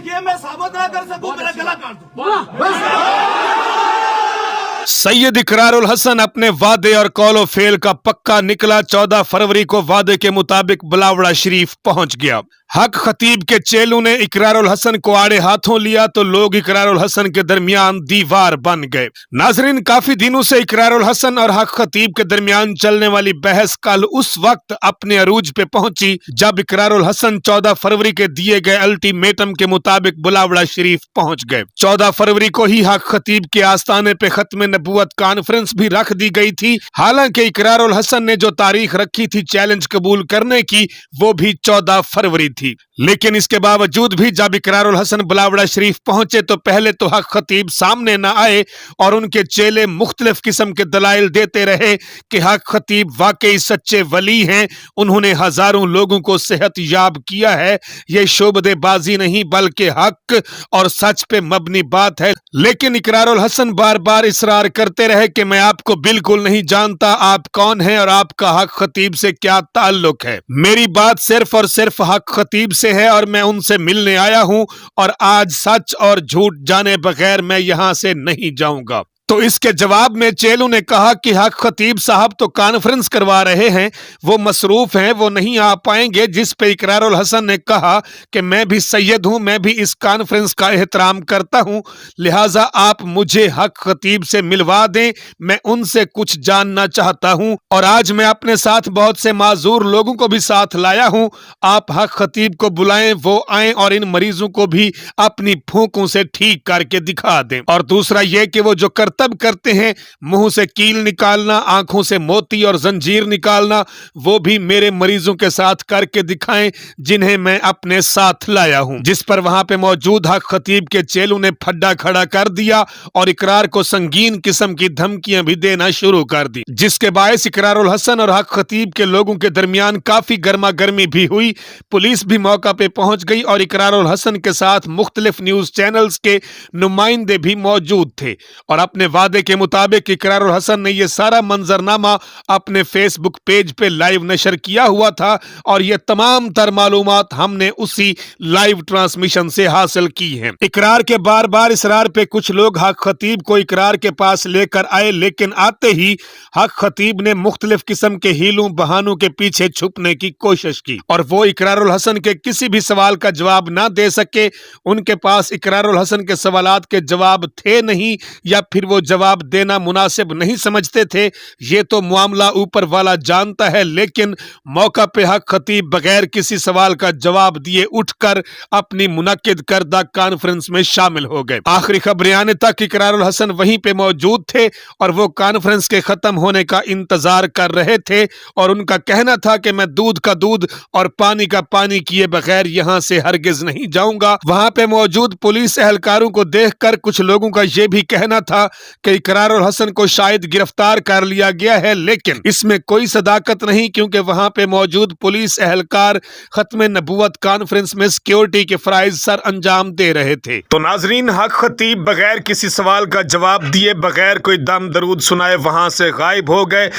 یہ میں ثابت نہ کر سکوں میرا گلا کاٹ دوں۔ سید اقرار الحسن اپنے وعدے اور قول و فعل کا پکا نکلا۔ 14 فروری کو وعدے کے مطابق بلاوڑا شریف پہنچ گیا۔ حق خطیب کے چیلوں نے اقرار الحسن کو آڑے ہاتھوں لیا تو لوگ اقرار الحسن کے درمیان دیوار بن گئے۔ ناظرین، کافی دنوں سے اقرار الحسن اور حق خطیب کے درمیان چلنے والی بحث کل اس وقت اپنے عروج پہ پہنچی جب اقرار الحسن 14 فروری کے دیے گئے الٹیمیٹم کے مطابق بلاوڑا شریف پہنچ گئے۔ 14 فروری کو ہی حق خطیب کے آستانے پہ ختم نبوت کانفرنس بھی رکھ دی گئی تھی۔ حالانکہ اقرار الحسن نے جو تاریخ رکھی تھی چیلنج قبول کرنے کی، وہ بھی 14 فروری تھی، لیکن اس کے باوجود بھی جب اقرار الحسن بلاوڑا شریف پہنچے تو پہلے تو حق خطیب سامنے نہ آئے اور ان کے چیلے مختلف قسم کے دلائل دیتے رہے کہ حق خطیب واقعی سچے ولی ہیں، انہوں نے ہزاروں لوگوں کو صحت یاب کیا ہے، یہ شعبدے بازی نہیں بلکہ حق اور سچ پہ مبنی بات ہے۔ لیکن اقرار الحسن بار بار اصرار کرتے رہے کہ میں آپ کو بالکل نہیں جانتا، آپ کون ہیں اور آپ کا حق خطیب سے کیا تعلق ہے، میری بات صرف اور صرف حق خطیب سے ہے اور میں ان سے ملنے آیا ہوں اور آج سچ اور جھوٹ جانے بغیر میں یہاں سے نہیں جاؤں گا۔ تو اس کے جواب میں چیلوں نے کہا کہ حق خطیب صاحب تو کانفرنس کروا رہے ہیں، وہ مصروف ہیں، وہ نہیں آ پائیں گے، جس پہ اقرار الحسن نے کہا کہ میں بھی سید ہوں، میں بھی اس کانفرنس کا احترام کرتا ہوں، لہٰذا آپ مجھے حق خطیب سے ملوا دیں، میں ان سے کچھ جاننا چاہتا ہوں اور آج میں اپنے ساتھ بہت سے معذور لوگوں کو بھی ساتھ لایا ہوں، آپ حق خطیب کو بلائیں، وہ آئیں اور ان مریضوں کو بھی اپنی پھونکوں سے ٹھیک کر کے دکھا دیں۔ اور دوسرا یہ کہ وہ جو کرتب کرتے ہیں، منہ سے کیل نکالنا، آنکھوں سے موتی اور زنجیر نکالنا، وہ بھی میرے مریضوں کے ساتھ کر کے دکھائیں جنہیں میں اپنے ساتھ لایا ہوں۔ جس پر وہاں پہ موجود حق خطیب کے چیلوں نے پھڈا کھڑا کر دیا اور اقرار کو سنگین قسم کی دھمکیاں بھی دینا شروع کر دی، جس کے باعث اقرار الحسن اور حق خطیب کے لوگوں کے درمیان کافی گرما گرمی بھی ہوئی۔ پولیس بھی موقع پہ پہنچ گئی اور اقرار الحسن کے ساتھ مختلف نیوز چینلز کے نمائندے بھی موجود تھے اور اپنے وعدے کے مطابق اقرار الحسن نے یہ سارا منظرنامہ اپنے فیس بک پیج پہ لائیو نشر کیا ہوا تھا اور یہ تمام تر معلومات ہم نے اسی لائیو ٹرانسمیشن سے حاصل کی ہیں۔ اقرار کے بار بار اصرار پہ کچھ لوگ حق خطیب کو اقرار کے پاس لے کر آئے، لیکن آتے ہی حق خطیب نے مختلف قسم کے ہیلوں بہانوں کے پیچھے چھپنے کی کوشش کی اور وہ اقرار الحسن کے کسی بھی سوال کا جواب نہ دے سکے۔ ان کے پاس اقرار الحسن کے سوالات کے جواب تھے نہیں یا پھر وہ جواب دینا مناسب نہیں سمجھتے تھے، یہ تو معاملہ اوپر والا جانتا ہے، لیکن موقع پہ حق خطیب بغیر کسی سوال کا جواب دیے اٹھ کر اپنی منعقد کردہ کانفرنس میں شامل ہو گئے۔ آخری خبریں آنے تک اقرار الحسن وہیں پہ موجود تھے اور وہ کانفرنس کے ختم ہونے کا انتظار کر رہے تھے اور ان کا کہنا تھا کہ میں دودھ کا دودھ اور پانی کا پانی کیے بغیر یہاں سے ہرگز نہیں جاؤں گا۔ وہاں پہ موجود پولیس اہلکاروں کو دیکھ کر کچھ لوگوں کا یہ بھی کہنا تھا کہ اقرار الحسن کو شاید گرفتار کر لیا گیا ہے، لیکن اس میں کوئی صداقت نہیں کیونکہ وہاں پہ موجود پولیس اہلکار ختم نبوت کانفرنس میں سیکیورٹی کے فرائض سر انجام دے رہے تھے۔ تو ناظرین، حق خطیب بغیر کسی سوال کا جواب دیے بغیر کوئی دم درود سنائے وہاں سے غائب ہو گئے۔